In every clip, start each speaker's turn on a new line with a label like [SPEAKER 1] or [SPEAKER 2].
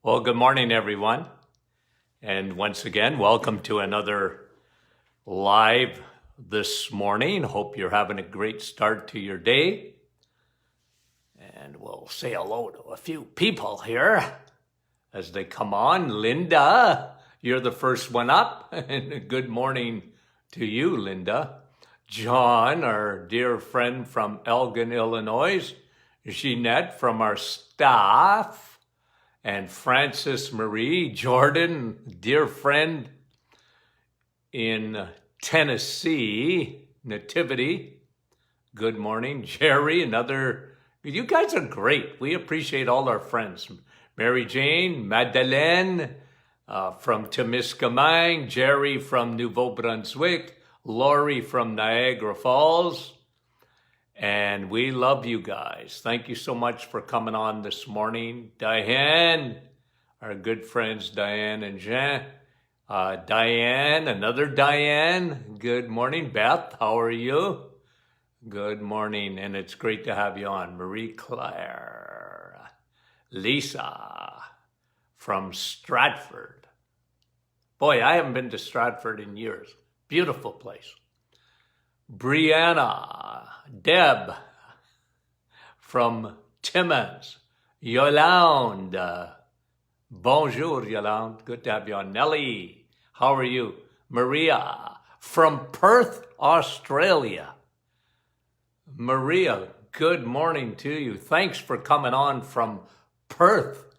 [SPEAKER 1] Well, good morning, everyone. And once again, welcome to another live this morning. Hope you're having a great start to your day. And we'll say hello to a few people here as they come on. Linda, you're the first one up. And good morning to you, Linda. John, our dear friend from Elgin, Illinois. Jeanette from our staff. And Francis Marie Jordan, dear friend in Tennessee, Nativity. Good morning. Jerry, you guys are great. We appreciate all our friends. Mary Jane, Madeleine from Temiskaming, Jerry from Nouveau Brunswick, Lori from Niagara Falls. And we love you guys. Thank you so much for coming on this morning. Diane, our good friends Diane and Jean. Diane, another Diane. Good morning. Beth, how are you? Good morning, and it's great to have you on. Marie Claire. Lisa from Stratford. Boy, I haven't been to Stratford in years. Beautiful place. Brianna, Deb from Timmins, Yolande, bonjour Yolande, good to have you on. Nellie, how are you? Maria from Perth, Australia. Maria, good morning to you. Thanks for coming on from Perth,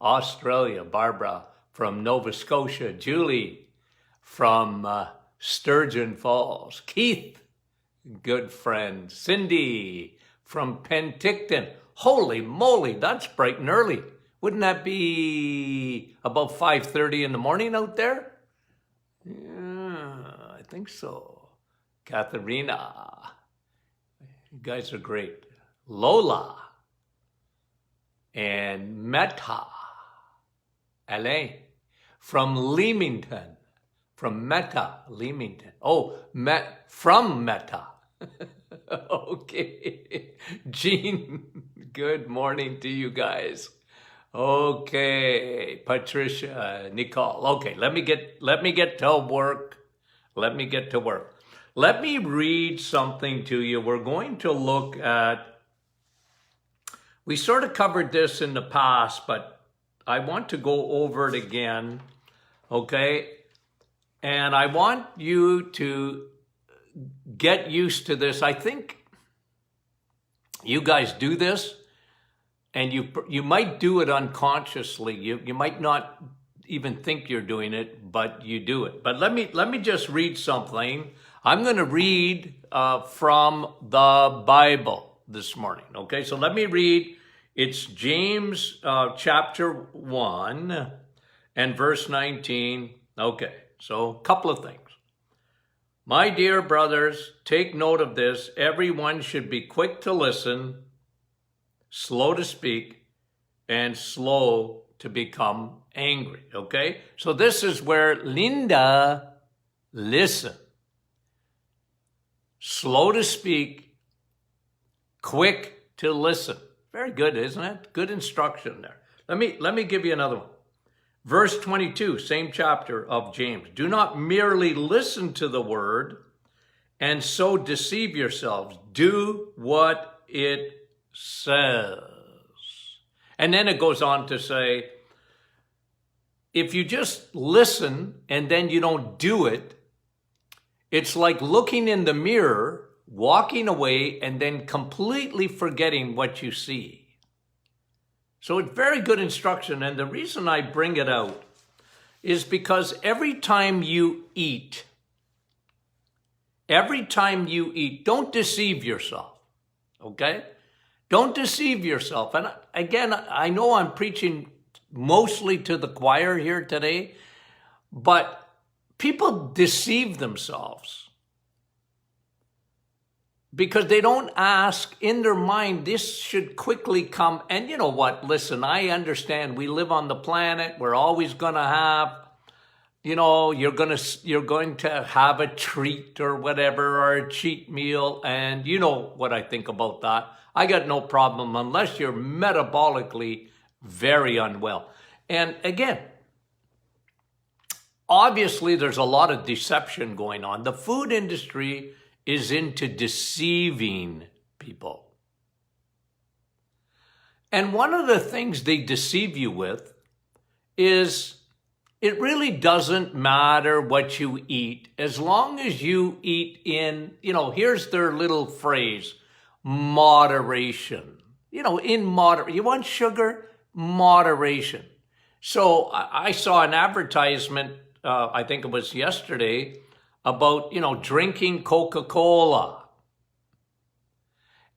[SPEAKER 1] Australia. Barbara from Nova Scotia. Julie from Sturgeon Falls. Keith, good friend. Cindy from Penticton. Holy moly, that's bright and early. Wouldn't that be about 5:30 in the morning out there? Yeah, I think so. Katharina, you guys are great. Lola and Meta. Alain from Leamington. From Meta, Leamington. Oh, from Meta. Okay. Jean, good morning to you guys. Okay. Patricia, Nicole. Okay, let me get to work. Let me read something to you. We're going to look at, we sort of covered this in the past, but I want to go over it again. Okay? And I want you to get used to this. I think you guys do this, and you might do it unconsciously. You might not even think you're doing it, but you do it. But let me just read something. I'm going to read from the Bible this morning. Okay, so let me read. It's James chapter 1 and verse 19. Okay. So, a couple of things. My dear brothers, take note of this. Everyone should be quick to listen, slow to speak, and slow to become angry. Okay? So this is where Linda, listen. Slow to speak, quick to listen. Very good, isn't it? Good instruction there. Let me give you another one. Verse 22, same chapter of James. Do not merely listen to the word and so deceive yourselves. Do what it says. And then it goes on to say, if you just listen and then you don't do it, it's like looking in the mirror, walking away, and then completely forgetting what you see. So it's very good instruction, and the reason I bring it out is because every time you eat, don't deceive yourself, okay? Don't deceive yourself. And again, I know I'm preaching mostly to the choir here today, but people deceive themselves because they don't ask in their mind, this should quickly come. And you know what? Listen, I understand we live on the planet. We're always going to have, you're going to have a treat or whatever, or a cheat meal. And you know what I think about that. I got no problem unless you're metabolically very unwell. And again, obviously there's a lot of deception going on. The food industry is into deceiving people. And one of the things they deceive you with is it really doesn't matter what you eat as long as you eat in, here's their little phrase, moderation. In moderation. You want sugar? Moderation. So I saw an advertisement, I think it was yesterday, about, drinking Coca-Cola.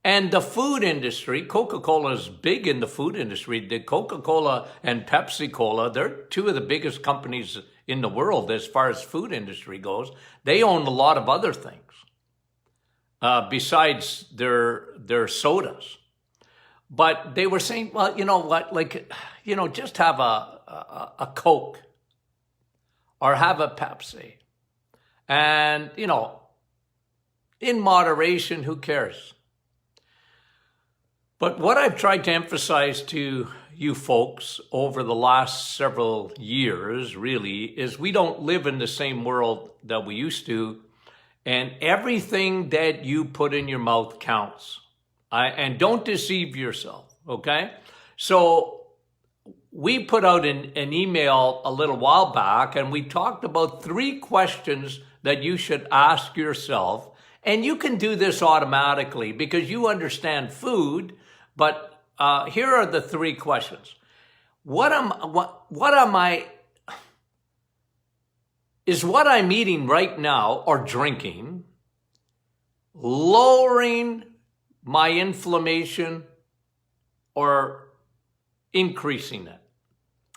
[SPEAKER 1] And the food industry, Coca-Cola is big in the food industry. The Coca-Cola and Pepsi-Cola, they're two of the biggest companies in the world as far as food industry goes. They own a lot of other things besides their sodas. But they were saying, well, you know what, just have a Coke or have a Pepsi. And, in moderation, who cares? But what I've tried to emphasize to you folks over the last several years, really, is we don't live in the same world that we used to, and everything that you put in your mouth counts. And don't deceive yourself, okay? So we put out an email a little while back, and we talked about 3 questions that you should ask yourself. And you can do this automatically because you understand food. But here are the 3 questions. Is what I'm eating right now or drinking lowering my inflammation or increasing it?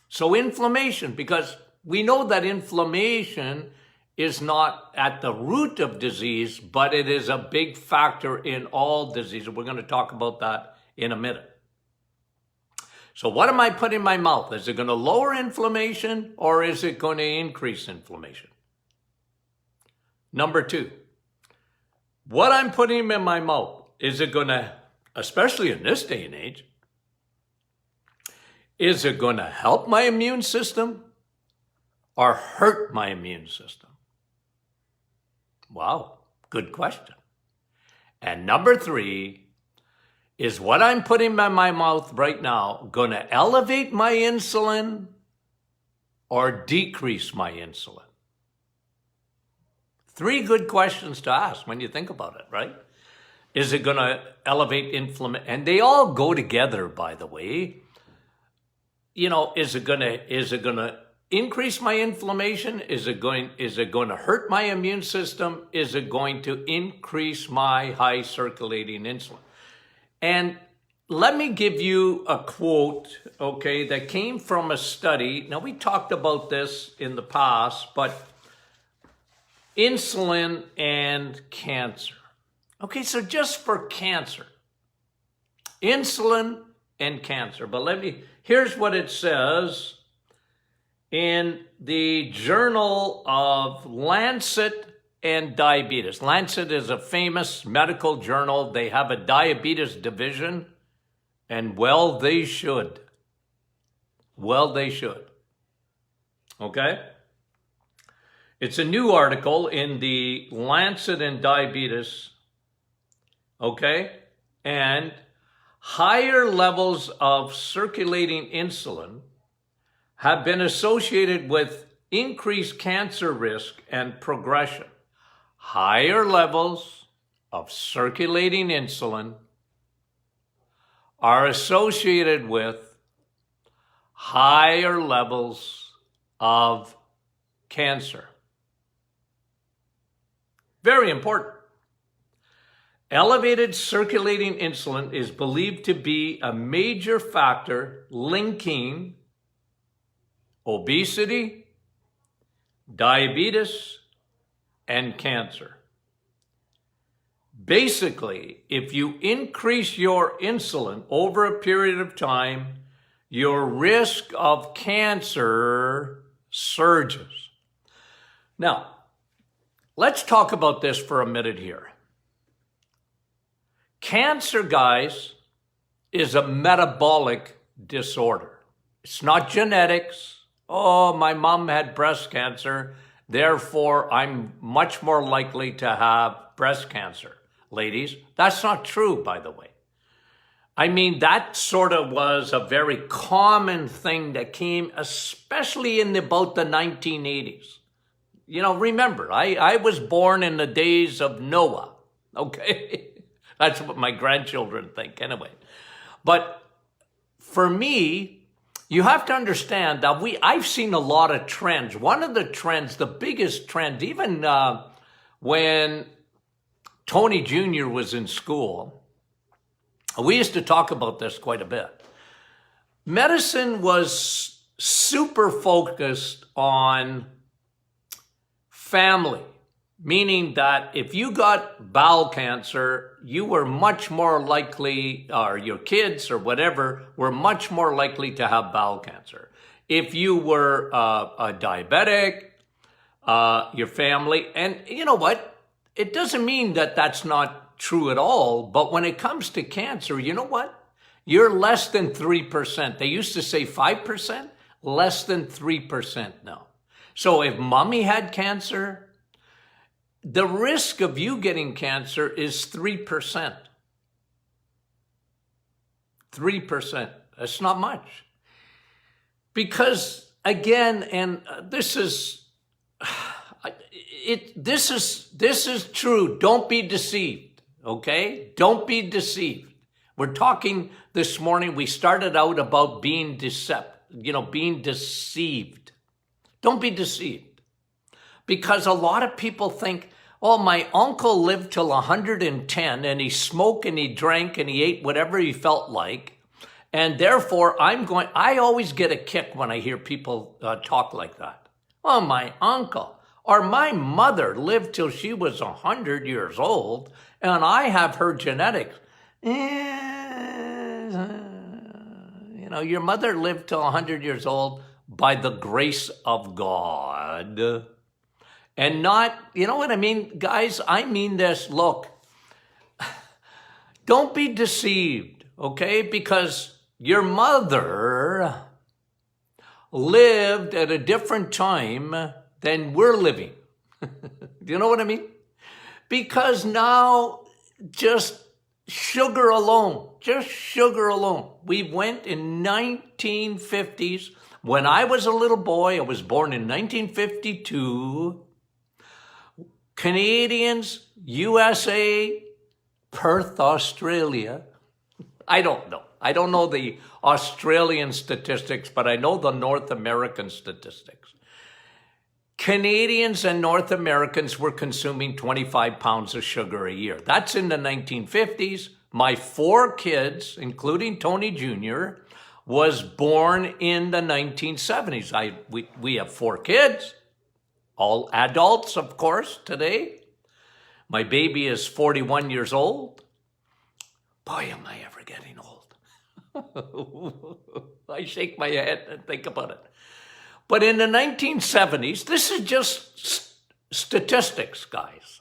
[SPEAKER 1] So inflammation, because we know that inflammation is not at the root of disease, but it is a big factor in all disease. We're going to talk about that in a minute. So what am I putting in my mouth? Is it going to lower inflammation or is it going to increase inflammation? Number 2, what I'm putting in my mouth, is it going to, especially in this day and age, is it going to help my immune system or hurt my immune system? Wow, good question. And number 3, is what I'm putting in my mouth right now going to elevate my insulin or decrease my insulin? 3 good questions to ask when you think about it, right? Is it going to elevate inflammation? And they all go together, by the way. Is it going to increase my inflammation? Is it going to hurt my immune system? Is it going to increase my high circulating insulin? And let me give you a quote, okay, that came from a study. Now, we talked about this in the past, but insulin and cancer. Okay, so just for cancer, insulin and cancer. But here's what it says in the Journal of Lancet and Diabetes. Lancet is a famous medical journal. They have a diabetes division, and well, they should. Well, they should. Okay? It's a new article in the Lancet and Diabetes. Okay? And higher levels of circulating insulin have been associated with increased cancer risk and progression. Higher levels of circulating insulin are associated with higher levels of cancer. Very important. Elevated circulating insulin is believed to be a major factor linking obesity, diabetes, and cancer. Basically, if you increase your insulin over a period of time, your risk of cancer surges. Now, let's talk about this for a minute here. Cancer, guys, is a metabolic disorder. It's not genetics. Oh, my mom had breast cancer, therefore I'm much more likely to have breast cancer. Ladies, that's not true, by the way. I mean, that sort of was a very common thing that came, especially in about the 1980s. You know, remember, I was born in the days of Noah, okay? That's what my grandchildren think anyway. But for me, you have to understand that I've seen a lot of trends. One of the trends, the biggest trend, even when Tony Jr. was in school, we used to talk about this quite a bit. Medicine was super focused on family, meaning that if you got bowel cancer, you were much more likely, or your kids or whatever, were much more likely to have bowel cancer. If you were a diabetic, your family, and you know what? It doesn't mean that that's not true at all, but when it comes to cancer, you know what? You're less than 3%. They used to say 5%, less than 3% now. So if mommy had cancer, the risk of you getting cancer is 3%. 3%. That's not much. Because again, and this is true. Don't be deceived. Okay? Don't be deceived. We're talking this morning, we started out about being being deceived. Don't be deceived. Because a lot of people think, oh, my uncle lived till 110 and he smoked and he drank and he ate whatever he felt like. And therefore, I always get a kick when I hear people talk like that. Oh, my uncle. Or my mother lived till she was 100 years old, and I have her genetics. Your mother lived till 100 years old by the grace of God. And not, you know what I mean? Guys, I mean this. Look, don't be deceived, okay? Because your mother lived at a different time than we're living. Do you know what I mean? Because now, just sugar alone. We went in 1950s. When I was a little boy, I was born in 1952. Canadians, USA, Perth, Australia. I don't know. I don't know the Australian statistics, but I know the North American statistics. Canadians and North Americans were consuming 25 pounds of sugar a year. That's in the 1950s. My 4 kids, including Tony Jr., was born in the 1970s. We have 4 kids, all adults, of course, today. My baby is 41 years old. Boy, am I ever getting old. I shake my head and think about it. But in the 1970s, this is just statistics, guys.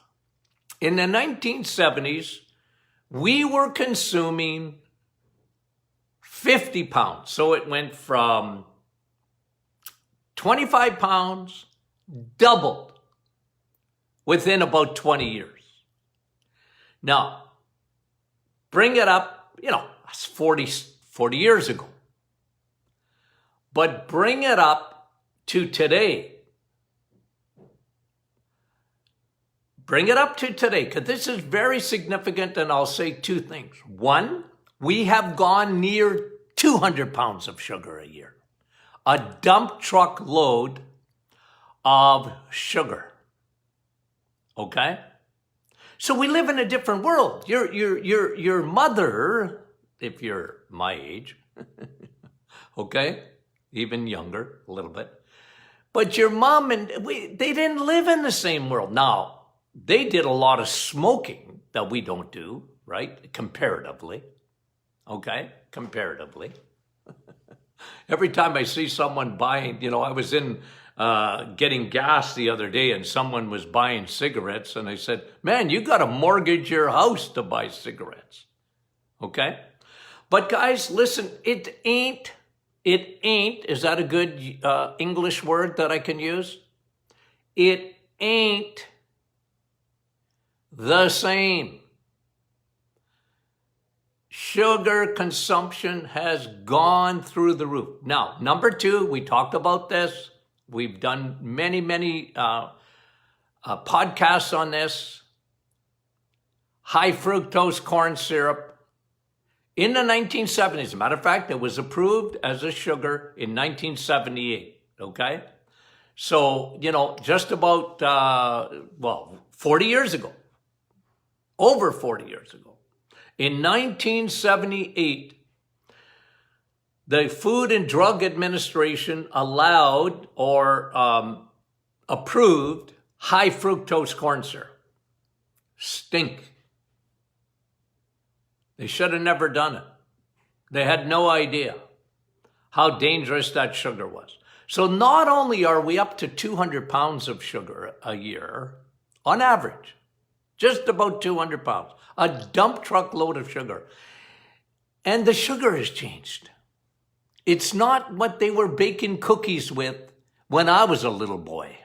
[SPEAKER 1] In the 1970s, we were consuming 50 pounds. So it went from 25 pounds, doubled within about 20 years. Now, bring it up, that's 40 years ago. But bring it up to today. Bring it up to today, because this is very significant, and I'll say 2 things. 1, we have gone near 200 pounds of sugar a year. A dump truck load of sugar. Okay? So we live in a different world. Your mother, if you're my age, okay, even younger, a little bit, but your mom and they didn't live in the same world. Now, they did a lot of smoking that we don't do, right? Comparatively. Okay? Comparatively. Every time I see someone buying, I was in getting gas the other day and someone was buying cigarettes and I said, man, you got to mortgage your house to buy cigarettes. Okay? But guys, listen, it ain't It ain't, is that a good English word that I can use? It ain't the same. Sugar consumption has gone through the roof. Now, number two, we talked about this. We've done many podcasts on this. High fructose corn syrup. In the 1970s, as a matter of fact, it was approved as a sugar in 1978, okay? So, just about, 40 years ago, over 40 years ago, in 1978, the Food and Drug Administration allowed or approved high fructose corn syrup. Stink. They should have never done it. They had no idea how dangerous that sugar was. So not only are we up to 200 pounds of sugar a year, on average, just about 200 pounds, a dump truck load of sugar, and the sugar has changed. It's not what they were baking cookies with when I was a little boy.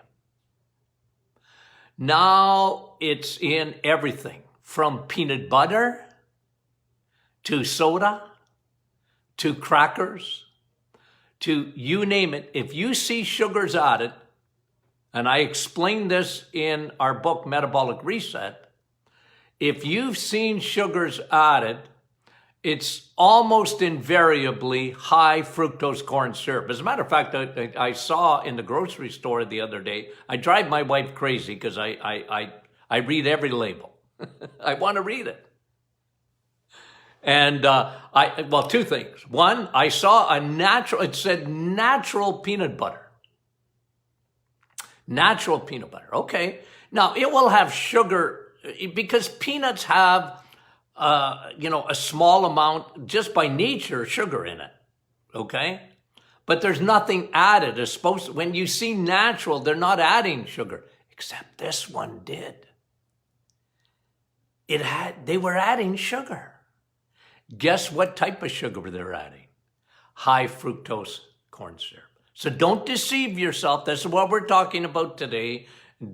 [SPEAKER 1] Now it's in everything, from peanut butter to soda, to crackers, to you name it. If you see sugars added, and I explained this in our book, Metabolic Reset, if you've seen sugars added, it's almost invariably high fructose corn syrup. As a matter of fact, I saw in the grocery store the other day, I drive my wife crazy because I read every label. I want to read it. And two things. One, I saw it said natural peanut butter. Natural peanut butter. Okay. Now, it will have sugar because peanuts have, a small amount, just by nature, sugar in it. Okay. But there's nothing added. It's supposed to, when you see natural, they're not adding sugar, except this one did. They were adding sugar. Guess what type of sugar they're adding? High fructose corn syrup. So don't deceive yourself. That's what we're talking about today.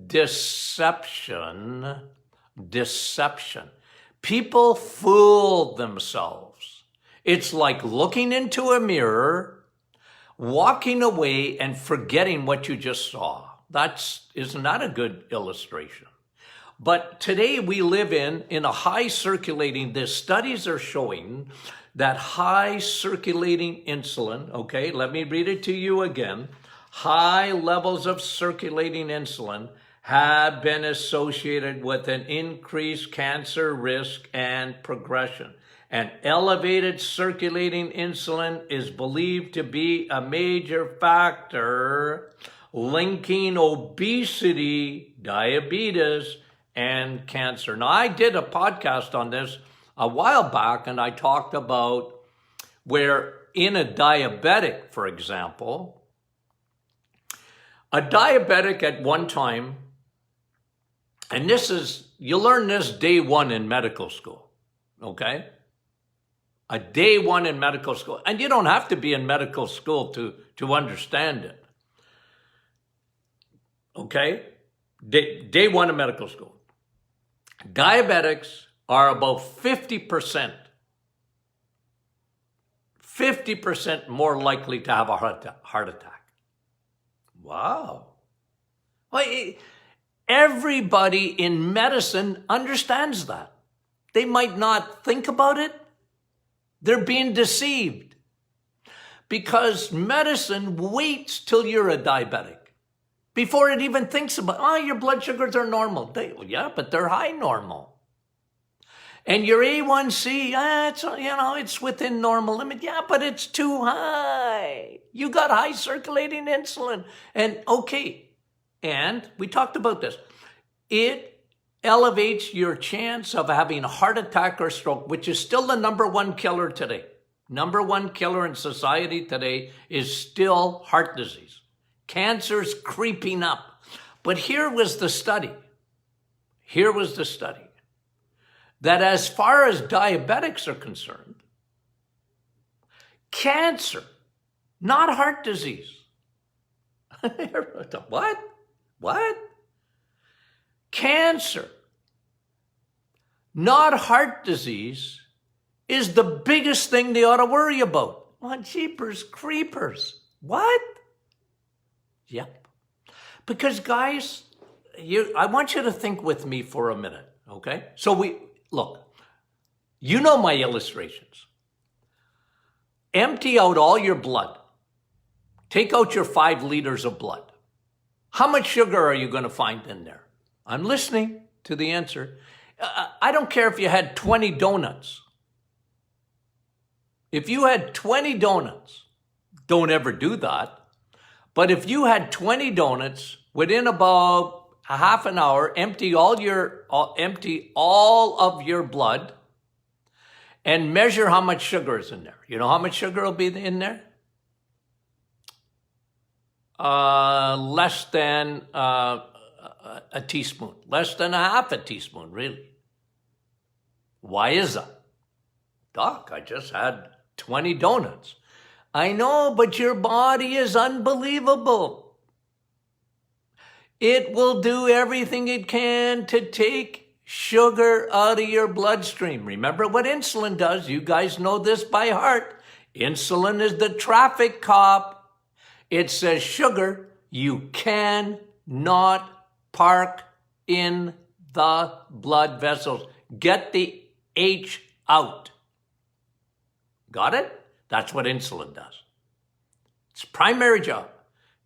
[SPEAKER 1] Deception. People fool themselves. It's like looking into a mirror, walking away and forgetting what you just saw. Isn't that a good illustration? But today we live in a high circulating, the studies are showing that high circulating insulin, okay, let me read it to you again. High levels of circulating insulin have been associated with an increased cancer risk and progression. And elevated circulating insulin is believed to be a major factor linking obesity, diabetes, and cancer. Now, I did a podcast on this a while back, and I talked about where in a diabetic, for example, a diabetic at one time, and you learn this day one in medical school, okay? A day one in medical school. And you don't have to be in medical school to understand it, okay? Day one in medical school. Diabetics are about 50% more likely to have a heart attack. Wow. Well, everybody in medicine understands that. They might not think about it. They're being deceived because medicine waits till you're a diabetic before it even thinks about, your blood sugars are normal. But they're high normal. And your A1C, it's within normal limit. Yeah, but it's too high. You got high circulating insulin. And we talked about this. It elevates your chance of having a heart attack or stroke, which is still the number one killer today. Number one killer in society today is still heart disease. Cancer's creeping up. But here was the study. That as far as diabetics are concerned, cancer not heart disease. What? What? Cancer, not heart disease, is the biggest thing they ought to worry about. Well, jeepers creepers. What? Yep. Because guys, I want you to think with me for a minute, okay? So look, you know my illustrations. Empty out all your blood. Take out your 5 liters of blood. How much sugar are you going to find in there? I'm listening to the answer. I don't care if you had 20 donuts. If you had 20 donuts, don't ever do that. But if you had 20 donuts, within about a half an hour, empty all of your blood and measure how much sugar is in there. You know how much sugar will be in there? Less than a teaspoon, less than a half a teaspoon, really. Why is that? Doc, I just had 20 donuts. I know, but your body is unbelievable. It will do everything it can to take sugar out of your bloodstream. Remember what insulin does. You guys know this by heart. Insulin is the traffic cop. It says, sugar, you cannot park in the blood vessels. Get the H out. Got it? That's what insulin does. Its primary job,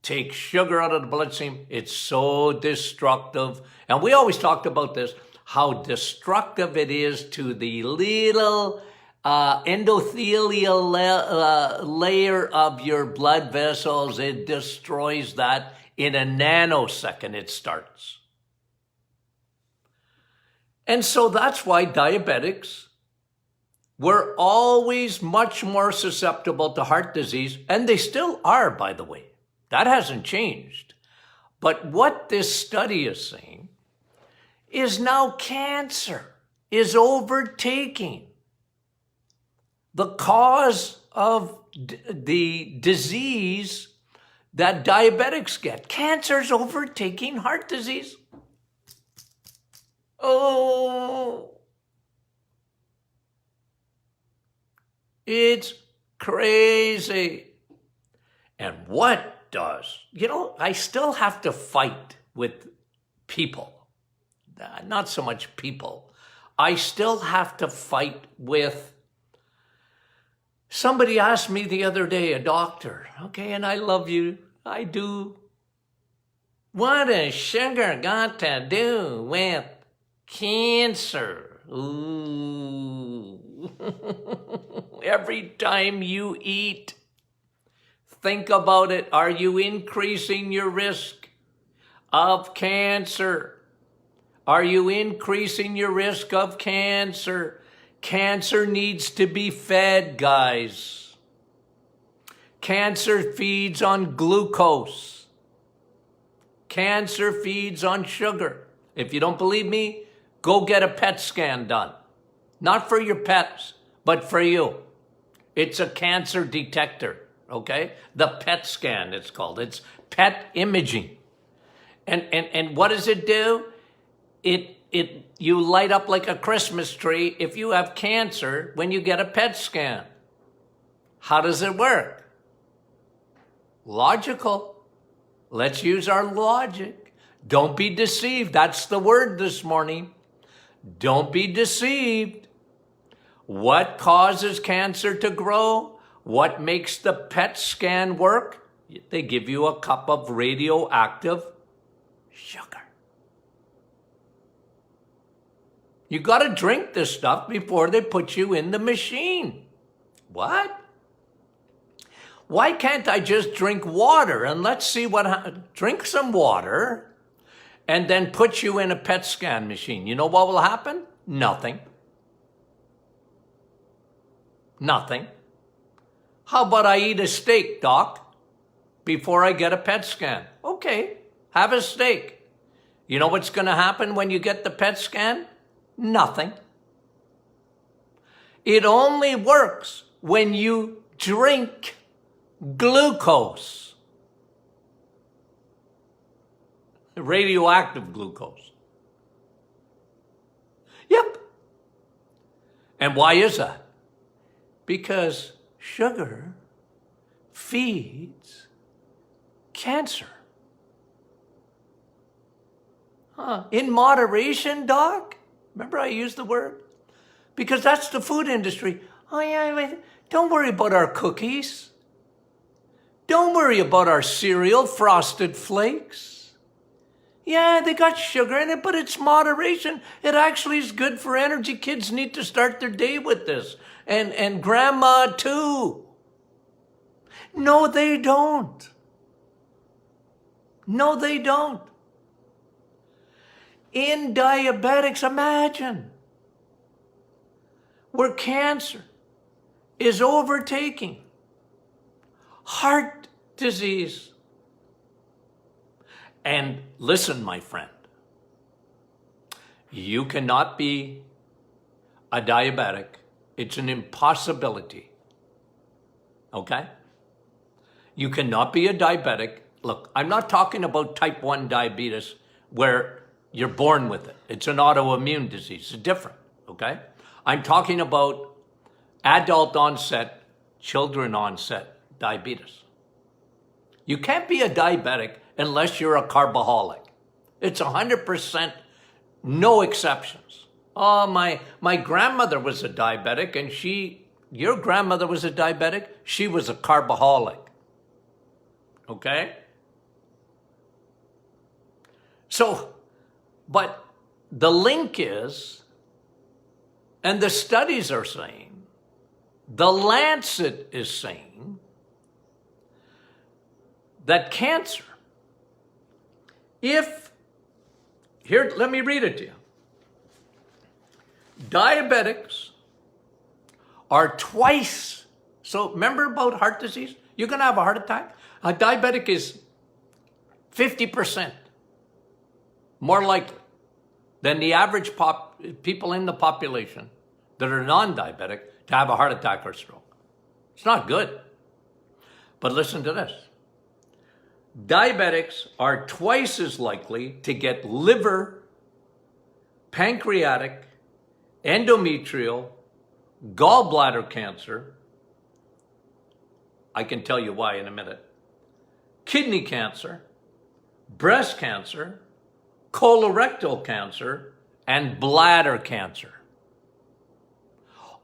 [SPEAKER 1] take sugar out of the bloodstream. It's so destructive. And we always talked about this, how destructive it is to the little endothelial layer of your blood vessels. It destroys that in a nanosecond. It starts. And so that's why diabetics were always much more susceptible to heart disease, and they still are, by the way. That hasn't changed. But what this study is saying is now cancer is overtaking the cause of the disease that diabetics get. Cancer's overtaking heart disease. Oh, it's crazy. And what does? I still have to fight with people. Not so much people. I still have to fight with. Somebody asked me the other day, a doctor, okay, and I love you, I do. What has sugar got to do with cancer? Ooh. Every time you eat, think about it. Are you increasing your risk of cancer? Are you increasing your risk of cancer? Cancer needs to be fed, guys. Cancer feeds on glucose. Cancer feeds on sugar. If you don't believe me, go get a PET scan done. Not for your pets, but for you. It's a cancer detector, okay? The PET scan, it's called. It's PET imaging. And what does it do? You light up like a Christmas tree if you have cancer when you get a PET scan. How does it work? Logical. Let's use our logic. Don't be deceived. That's the word this morning. Don't be deceived. What causes cancer to grow? What makes the PET scan work? They give you a cup of radioactive sugar. You got to drink this stuff before they put you in the machine. What? Why can't I just drink water and let's see what happens? Drink some water and then put you in a PET scan machine. You know what will happen? Nothing. Nothing. How about I eat a steak, doc, before I get a PET scan? Okay, have a steak. You know what's going to happen when you get the PET scan? Nothing. It only works when you drink glucose, radioactive glucose. Yep. And why is that? Because sugar feeds cancer. In moderation, Doc? Remember I used the word? Because that's the food industry. Oh yeah, don't worry about our cookies. Don't worry about our cereal, Frosted Flakes. Yeah, they got sugar in it, but it's moderation. It actually is good for energy. Kids need to start their day with this. And grandma too. No, they don't. No, they don't. In diabetics, imagine where cancer is overtaking heart disease. And listen, my friend, you cannot be a diabetic. It's an impossibility. Okay? You cannot be a diabetic. Look, I'm not talking about type 1 diabetes where you're born with it. It's an autoimmune disease. It's different, okay? I'm talking about adult onset, children onset diabetes. You can't be a diabetic unless you're a carboholic. It's 100%, no exceptions. Oh, my grandmother was a diabetic, and your grandmother was a diabetic, she was a carboholic. Okay? So, but the link is, and the studies are saying, the Lancet is saying, that cancer, here, let me read it to you. Diabetics are twice, so remember about heart disease? You're going to have a heart attack. A diabetic is 50% more likely than the average people in the population that are non-diabetic to have a heart attack or stroke. It's not good. But listen to this. Diabetics are twice as likely to get liver, pancreatic, endometrial, gallbladder cancer. I can tell you why in a minute. Kidney cancer, breast cancer, colorectal cancer, and bladder cancer.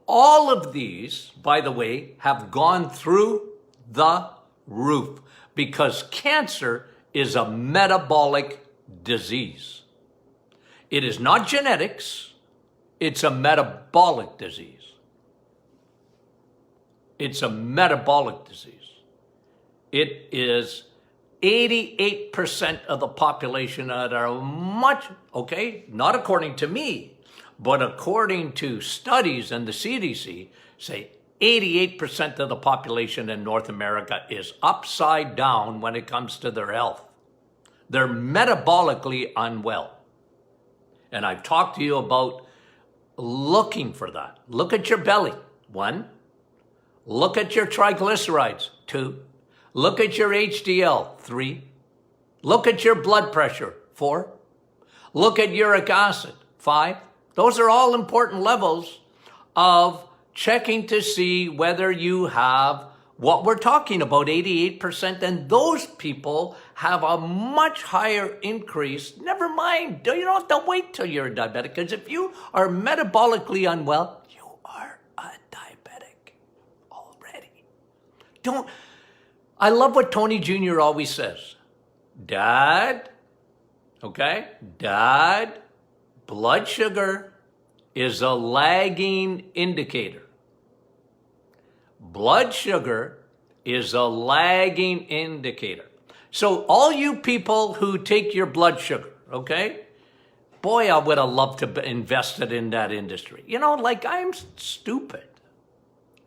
[SPEAKER 1] All of these, by the way, have gone through the roof because cancer is a metabolic disease. It is not genetics, it's a metabolic disease. It's a metabolic disease. It is 88% of the population that are much, okay, not according to me, but according to studies and the CDC, say 88% of the population in North America is upside down when it comes to their health. They're metabolically unwell. And I've talked to you about looking for that. Look at your belly, 1. Look at your triglycerides, 2. Look at your HDL, 3. Look at your blood pressure, 4. Look at uric acid, 5. Those are all important levels of checking to see whether you have what we're talking about, 88%. And those people have a much higher increase. Never mind, you don't have to wait till you're a diabetic, because if you are metabolically unwell, you are a diabetic already. I love what Tony Jr. always says. Dad, blood sugar is a lagging indicator. Blood sugar is a lagging indicator. So all you people who take your blood sugar, okay? Boy, I would have loved to invest it in that industry. Like I'm stupid.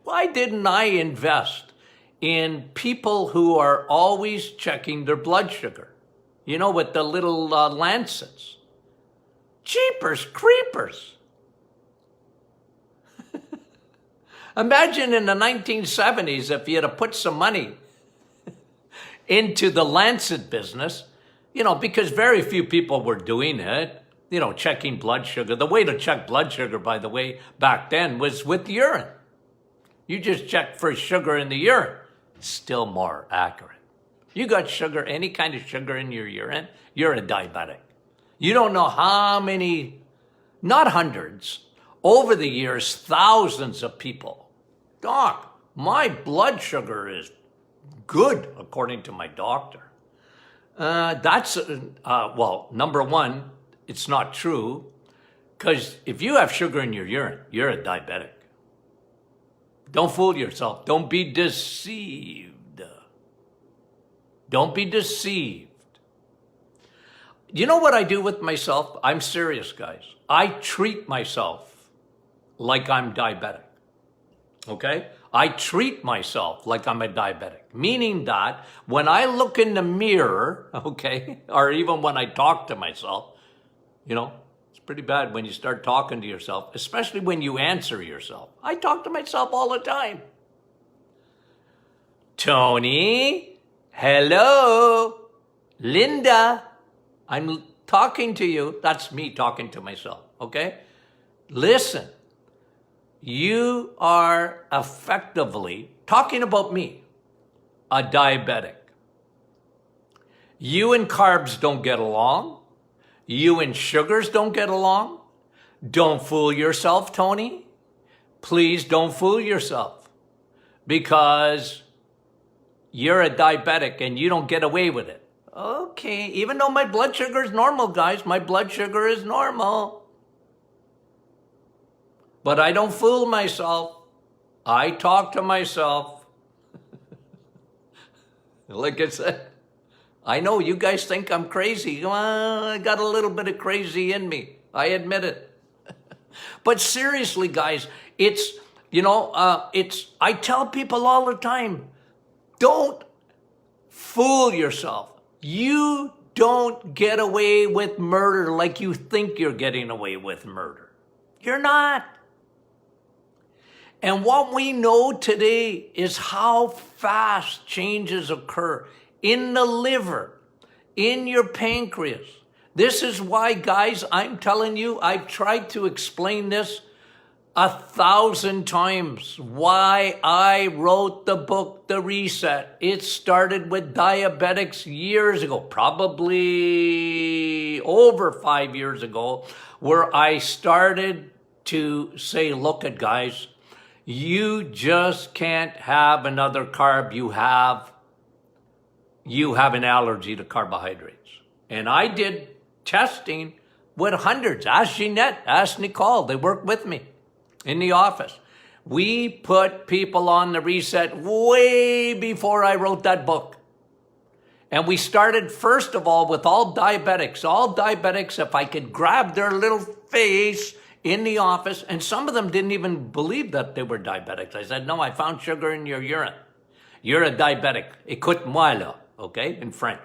[SPEAKER 1] Why didn't I invest in people who are always checking their blood sugar? With the little lancets. Jeepers creepers. Imagine in the 1970s if you had to put some money into the Lancet business, because very few people were doing it, checking blood sugar. The way to check blood sugar, by the way, back then was with urine. You just check for sugar in the urine. Still more accurate. You got sugar, any kind of sugar in your urine, you're a diabetic. You don't know how many, not hundreds, over the years, thousands of people. Doc, my blood sugar is good, according to my doctor. Well, number one, it's not true, because if you have sugar in your urine, you're a diabetic. Don't fool yourself. Don't be deceived. Don't be deceived. You know what I do with myself? I'm serious, guys. I treat myself like I'm diabetic. Okay? I treat myself like I'm a diabetic, meaning that when I look in the mirror, okay, or even when I talk to myself, it's pretty bad when you start talking to yourself, especially when you answer yourself. I talk to myself all the time. Tony, hello, Linda, I'm talking to you. That's me talking to myself, okay? Listen, you are effectively, talking about me, a diabetic. You and carbs don't get along. You and sugars don't get along. Don't fool yourself, Tony. Please don't fool yourself, because you're a diabetic and you don't get away with it. Okay, even though my blood sugar is normal, guys, my blood sugar is normal. But I don't fool myself. I talk to myself. Like I said, I know you guys think I'm crazy. Well, I got a little bit of crazy in me. I admit it. But seriously, guys, I tell people all the time, don't fool yourself. You don't get away with murder like you think you're getting away with murder. You're not. And what we know today is how fast changes occur in the liver, in your pancreas. This is why, guys, I'm telling you, I've tried to explain this 1,000 times, why I wrote the book, The Reset. It started with diabetics years ago, probably over 5 years ago, where I started to say, look at guys, you just can't have another carb. You have an allergy to carbohydrates. And I did testing with hundreds. Ask Jeanette, ask Nicole, they work with me in the office. We put people on the reset way before I wrote that book. And we started, first of all, with all diabetics. All diabetics, if I could grab their little face in the office, and some of them didn't even believe that they were diabetics. I said, no, I found sugar in your urine. You're a diabetic. Écoute-moi là, okay, in French.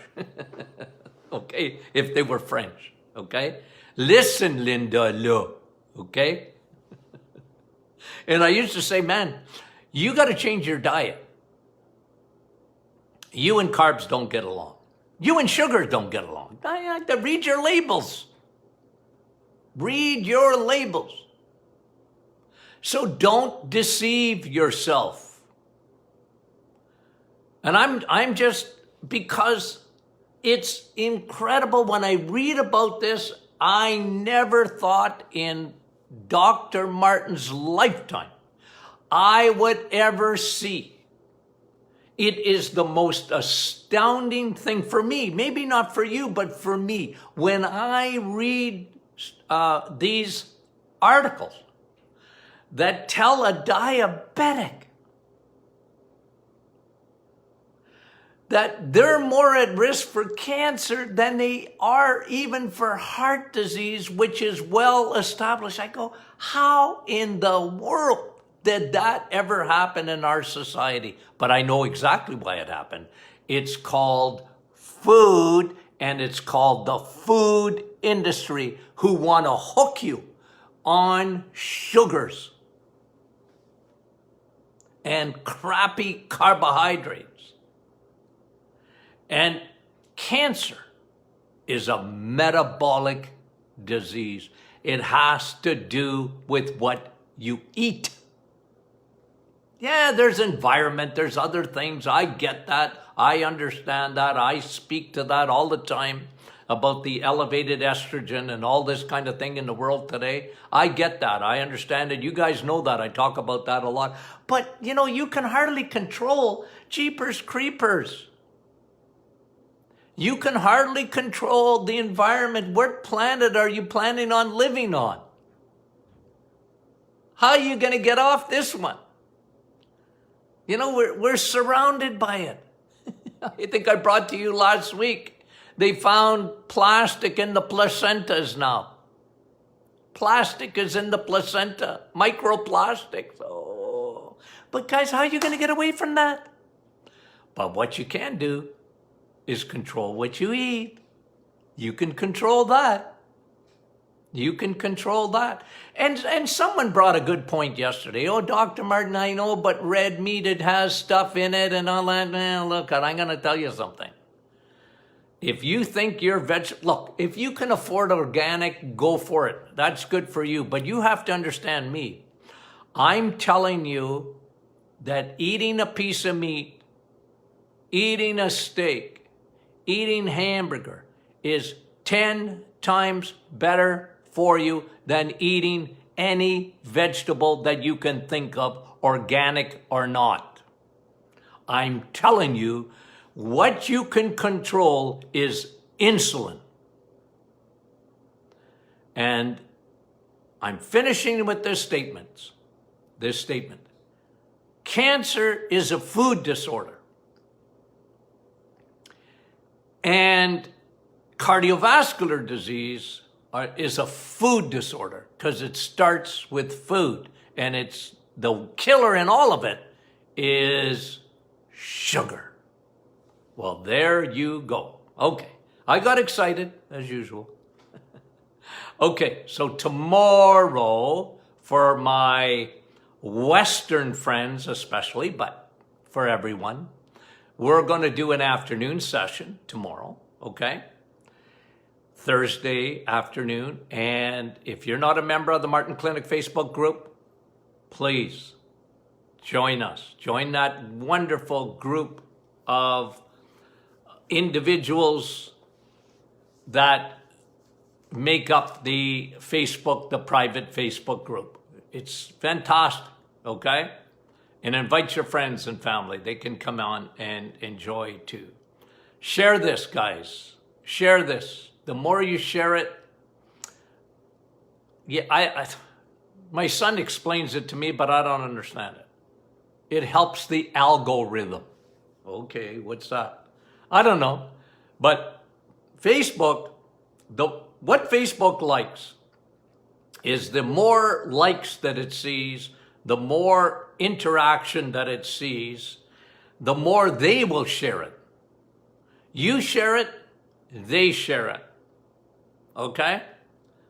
[SPEAKER 1] Okay, if they were French, okay? Listen, Linda, là, okay? And I used to say, man, you got to change your diet. You and carbs don't get along. You and sugar don't get along. Read your labels. Read your labels. So don't deceive yourself. And I'm just, because it's incredible when I read about this, I never thought in Dr. Martin's lifetime I would ever see. It is the most astounding thing for me, maybe not for you, but for me, when I read these articles that tell a diabetic that they're more at risk for cancer than they are even for heart disease, which is well established. I go, how in the world did that ever happen in our society? But I know exactly why it happened. It's called food, and it's called the food industry, who want to hook you on sugars and crappy carbohydrates. And cancer is a metabolic disease. It has to do with what you eat. Yeah, there's environment, there's other things. I get that. I understand that. I speak to that all the time about the elevated estrogen and all this kind of thing in the world today. I get that. I understand it. You guys know that. I talk about that a lot. But, you can hardly control jeepers creepers. You can hardly control the environment. What planet are you planning on living on? How are you going to get off this one? We're surrounded by it. I think I brought to you last week. They found plastic in the placentas now. Plastic is in the placenta. Microplastics. Oh. But guys, how are you going to get away from that? But what you can do is control what you eat. You can control that. You can control that. And someone brought a good point yesterday. Oh, Dr. Martin, I know, but red meat, it has stuff in it and all that. Look, I'm going to tell you something. If you think you're look, if you can afford organic, go for it. That's good for you. But you have to understand me. I'm telling you that eating a piece of meat, eating a steak, eating hamburger is 10 times better for you than eating any vegetable that you can think of, organic or not. I'm telling you, what you can control is insulin. And I'm finishing with this statement. Cancer is a food disorder. And cardiovascular disease is a food disorder because it starts with food. And it's the killer in all of it is sugar. Well, there you go. Okay. I got excited as usual. Okay. So tomorrow, for my Western friends especially, but for everyone, we're going to do an afternoon session tomorrow. Okay. Thursday afternoon. And if you're not a member of the Martin Clinic Facebook group, please join us. Join that wonderful group of individuals that make up the private Facebook group. It's fantastic, okay? And invite your friends and family. They can come on and enjoy too. Share this, guys. Share this. The more you share it, my son explains it to me, but I don't understand it. It helps the algorithm. Okay, what's that? I don't know. But Facebook, what Facebook likes is the more likes that it sees, the more interaction that it sees, the more they will share it. You share it, they share it. Okay?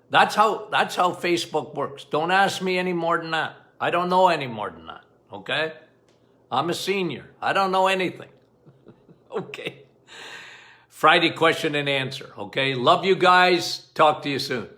[SPEAKER 1] That's how Facebook works. Don't ask me any more than that. I don't know any more than that. Okay? I'm a senior. I don't know anything. Okay. Friday question and answer. Okay? Love you guys. Talk to you soon.